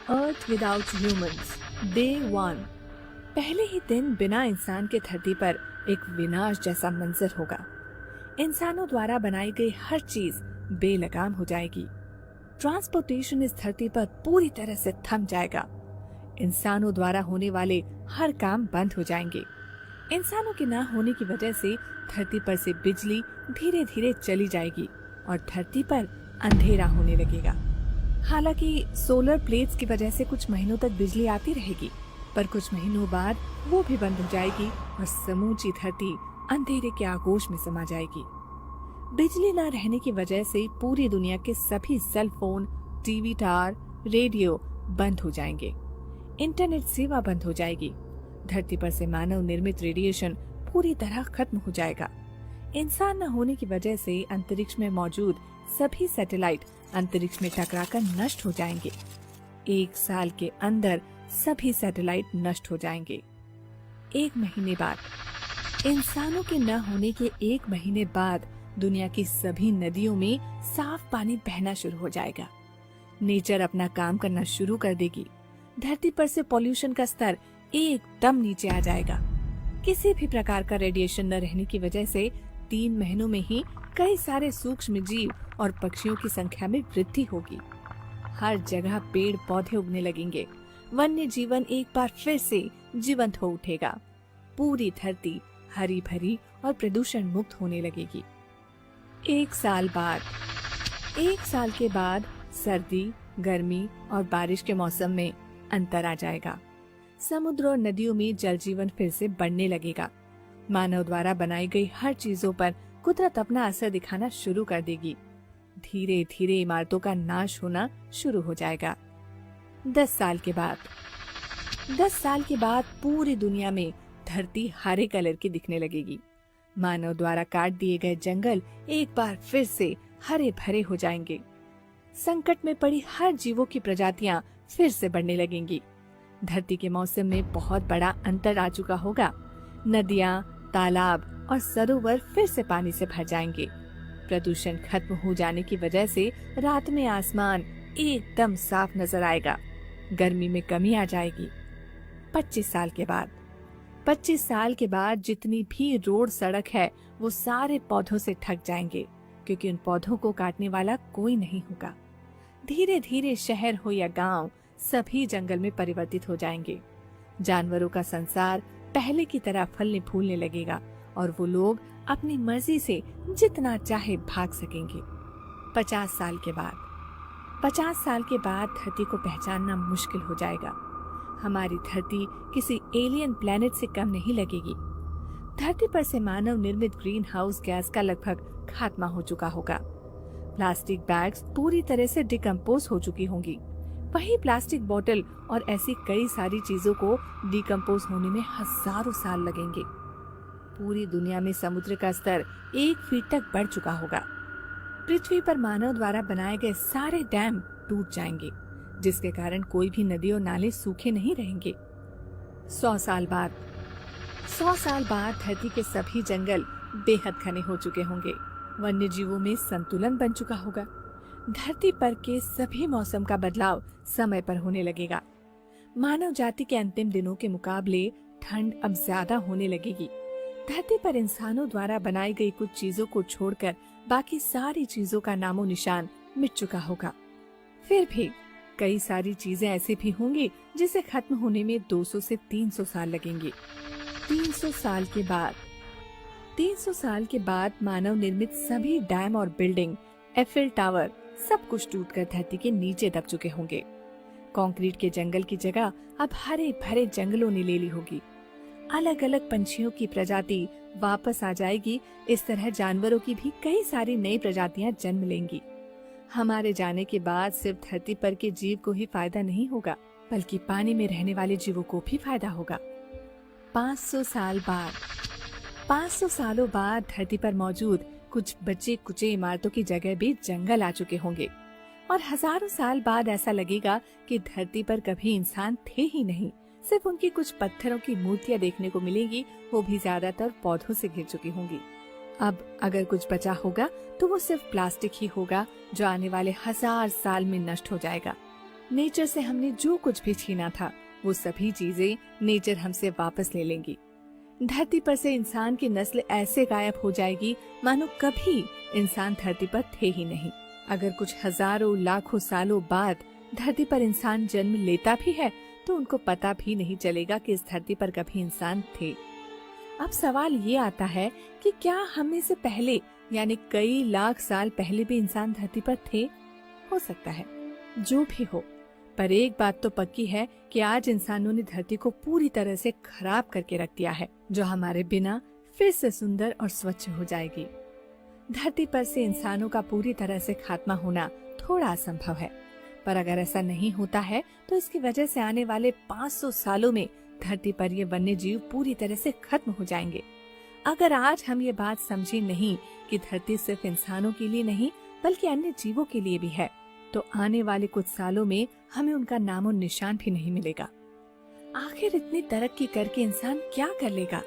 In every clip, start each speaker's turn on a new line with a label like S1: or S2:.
S1: अर्थ without humans day 1। पहले ही दिन बिना इंसान के धरती पर एक विनाश जैसा मंजर होगा। इंसानों द्वारा बनाई गई हर चीज बेलगाम हो जाएगी। ट्रांसपोर्टेशन इस धरती पर पूरी तरह से थम जाएगा। इंसानों द्वारा होने वाले हर काम बंद हो जाएंगे। इंसानों के न होने की वजह से धरती पर से बिजली धीरे धीरे चली जाएगी और धरती पर अंधेरा होने लगेगा। हालांकि सोलर प्लेट्स की वजह से कुछ महीनों तक बिजली आती रहेगी, पर कुछ महीनों बाद वो भी बंद हो जाएगी और समूची धरती अंधेरे के आगोश में समा जाएगी। बिजली न रहने की वजह से पूरी दुनिया के सभी cell phone, TV tower, radio बंद हो जाएंगे। इंटरनेट सेवा बंद हो जाएगी। धरती पर से मानव निर्मित रेडिएशन पूरी तरह खत्म हो जाएगा। इंसान न होने की वजह से अंतरिक्ष में मौजूद सभी सैटेलाइट अंतरिक्ष में टकराकर नष्ट हो जाएंगे। 1 साल के अंदर सभी सैटेलाइट नष्ट हो जाएंगे। 1 महीने बाद, इंसानों के न होने के 1 महीने बाद दुनिया की सभी नदियों में साफ पानी बहना शुरू हो जाएगा। नेचर अपना काम करना शुरू कर देगी। धरती पर से पॉल्यूशन का स्तर एकदम नीचे आ जाएगा। किसी भी प्रकार का रेडिएशन न रहने की वजह से 3 महीनों में ही कई सारे सूक्ष्म जीव और पक्षियों की संख्या में वृद्धि होगी। हर जगह पेड़ पौधे उगने लगेंगे। वन्य जीवन एक बार फिर से जीवंत हो उठेगा। पूरी धरती हरी भरी और प्रदूषण मुक्त होने लगेगी। 1 साल बाद, 1 साल के बाद सर्दी, गर्मी और बारिश के मौसम में अंतर आ जाएगा। समुद्र और नदियों में जल जीवन फिर से बढ़ने लगेगा। मानव द्वारा बनाई गई हर चीजों पर कुदरत अपना असर दिखाना शुरू कर देगी। धीरे धीरे इमारतों का नाश होना शुरू हो जाएगा। 10 साल के बाद, 10 साल के बाद पूरी दुनिया में धरती हरे कलर की दिखने लगेगी। मानव द्वारा काट दिए गए जंगल एक बार फिर से हरे भरे हो जाएंगे। संकट में पड़ी हर जीवों की प्रजातियां फिर से बढ़ने लगेंगी। धरती के मौसम में बहुत बड़ा अंतर आ चुका होगा। नदियां, तालाब और सरोवर फिर से पानी से भर जाएंगे। प्रदूषण खत्म हो जाने की वजह से रात में आसमान एकदम साफ नजर आएगा। गर्मी में कमी आ जाएगी। 25 साल के बाद, 25 साल के बाद जितनी भी रोड सड़क है वो सारे पौधों से ढक जाएंगे, क्योंकि उन पौधों को काटने वाला कोई नहीं होगा। धीरे धीरे शहर हो या गांव, सभी जंगल में परिवर्तित हो जाएंगे। जानवरों का संसार पहले की तरह फलने फूलने लगेगा और वो लोग अपनी मर्जी से जितना चाहे भाग सकेंगे। 50 साल के बाद, 50 साल के बाद धरती को पहचानना मुश्किल हो जाएगा। हमारी धरती किसी एलियन प्लेनेट से कम नहीं लगेगी। धरती पर से मानव निर्मित ग्रीन हाउस गैस का लगभग खात्मा हो चुका होगा। प्लास्टिक बैग्स पूरी तरह से डिकम्पोज हो चुकी होंगी। वही प्लास्टिक बोतल और ऐसी कई सारी चीजों को डिकम्पोज होने में हजारों साल लगेंगे। पूरी दुनिया में समुद्र का स्तर 1 फीट तक बढ़ चुका होगा। पृथ्वी पर मानव द्वारा बनाए गए सारे डैम टूट जाएंगे, जिसके कारण कोई भी नदी और नाले सूखे नहीं रहेंगे। 100 साल बाद, 100 साल बाद धरती के सभी जंगल बेहद घने हो चुके होंगे। वन्य जीवों में संतुलन बन चुका होगा। धरती पर के सभी मौसम का बदलाव समय पर होने लगेगा। मानव जाति के अंतिम दिनों के मुकाबले ठंड अब ज्यादा होने लगेगी। धरती पर इंसानों द्वारा बनाई गई कुछ चीजों को छोड़कर बाकी सारी चीजों का नामो निशान मिट चुका होगा। फिर भी कई सारी चीजें ऐसी भी होंगी जिसे खत्म होने में 200 से 300 साल लगेंगे। 300 साल के बाद, 300 साल के बाद मानव निर्मित सभी डैम और बिल्डिंग, एफिल टावर, सब कुछ टूटकर धरती के नीचे दब चुके होंगे। कंक्रीट के जंगल की जगह अब हरे भरे जंगलों ने ले ली होगी। अलग अलग पंछियों की प्रजाति वापस आ जाएगी। इस तरह जानवरों की भी कई सारी नई प्रजातियां जन्म लेंगी। हमारे जाने के बाद सिर्फ धरती पर के जीव को ही फायदा नहीं होगा, बल्कि पानी में रहने वाले जीवों को भी फायदा होगा। 500 साल बाद, 500 सालों बाद धरती पर मौजूद कुछ बचे कुचे इमारतों की जगह भी जंगल आ चुके होंगे और हजारों साल बाद ऐसा लगेगा कि धरती पर कभी इंसान थे ही नहीं। सिर्फ उनकी कुछ पत्थरों की मूर्तियां देखने को मिलेंगी, वो भी ज्यादातर पौधों से घिर चुकी होंगी। अब अगर कुछ बचा होगा तो वो सिर्फ प्लास्टिक ही होगा, जो आने वाले 1000 साल में नष्ट हो जाएगा। नेचर से हमने जो कुछ भी छीना था वो सभी चीजें नेचर हमसे वापस ले लेंगी। धरती पर से इंसान की नस्ल ऐसे गायब हो जाएगी मानो कभी इंसान धरती पर थे ही नहीं। अगर कुछ हजारों लाखों सालों बाद धरती पर इंसान जन्म लेता भी है तो उनको पता भी नहीं चलेगा कि इस धरती पर कभी इंसान थे। अब सवाल ये आता है कि क्या हम में से पहले यानी कई लाख साल पहले भी इंसान धरती पर थे? हो सकता है। जो भी हो, पर एक बात तो पक्की है कि आज इंसानों ने धरती को पूरी तरह से खराब करके रख दिया है, जो हमारे बिना फिर से सुंदर और स्वच्छ हो जाएगी। धरती पर से इंसानों का पूरी तरह से खात्मा होना थोड़ा असंभव है, पर अगर ऐसा नहीं होता है तो इसकी वजह से आने वाले 500 सालों में धरती पर ये वन्य जीव पूरी तरह से खत्म हो जाएंगे। अगर आज हम ये बात समझे नहीं कि धरती सिर्फ इंसानों के लिए नहीं बल्कि अन्य जीवों के लिए भी है, तो आने वाले कुछ सालों में हमें उनका नामो निशान भी नहीं मिलेगा। आखिर इतनी तरक्की करके इंसान क्या कर लेगा?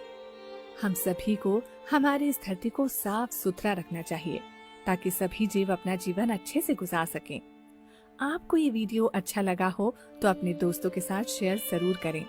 S1: हम सभी को हमारी इस धरती को साफ सुथरा रखना चाहिए ताकि सभी जीव अपना जीवन अच्छे से गुजार सकें। आपको ये वीडियो अच्छा लगा हो तो अपने दोस्तों के साथ शेयर जरूर करें।